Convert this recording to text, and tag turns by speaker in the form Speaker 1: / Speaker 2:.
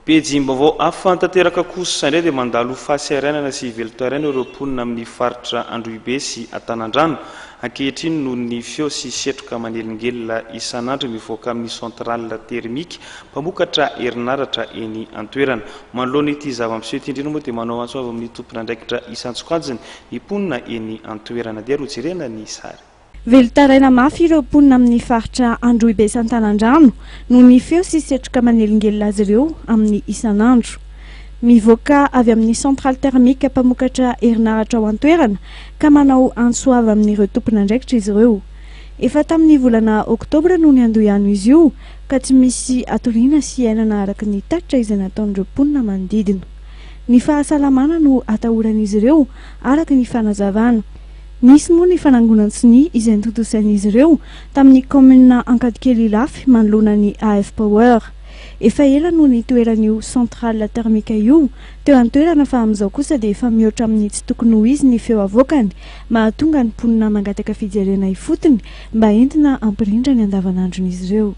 Speaker 1: Pejim-baovao afantanteraka kosa indray dia mandalo fahasahiranana sy velo-taraina ireo mponina amin'ny faritra Androhibe sy Atanandrano. Ankehitriny noho ny feo sy setroka manelingelina isan'andro mivoaka amin'ny centrale thérmique mpamokatra herin'aratra eny toerana. Manoloana ity zava-miseho ity indrindra moa dia manao antso avy amin'ny tompon'andraikitra isan-tsokajiny ny mponina eny toerana dia rojerena ny sary.
Speaker 2: Velo-taraina mafy ireo mponina amin'ny faritra Androhibe sy Antanandrano noho ny feo sy setroka manelingelina azy ireo amin'ny isan'andro. Mivoaka avy amin'ny centrale thérmique mpamokatra herin'aratra ao an-toerana ka manao antso avy amin'ireo tompon'andraikitra izy ireo. Efa tamin'ny volana oktobra no niandohano izy io ka tsy misy atoriana sy ainana araka ny tatitra izay nataon'ireo mponina manodidina. Ny fahasalamana no atahoran'izy ireo araka ny fanazavana. Nisy moa ny fanangonantsiny izay nitotosan'izy ireo tamin'ny commune Ankadikely lafy manoloana ny AF Power. Efa ela no ny toeran'io centrale thermique io teo an-toerana fa amin'izao kosa dia efa mihoatra amin'ny tsy tokony ho izy ny feo avoakany mahatonga ny mponina mangataka fijerena ifotony mba entina ampirindra ny andavanandron'izy ireo.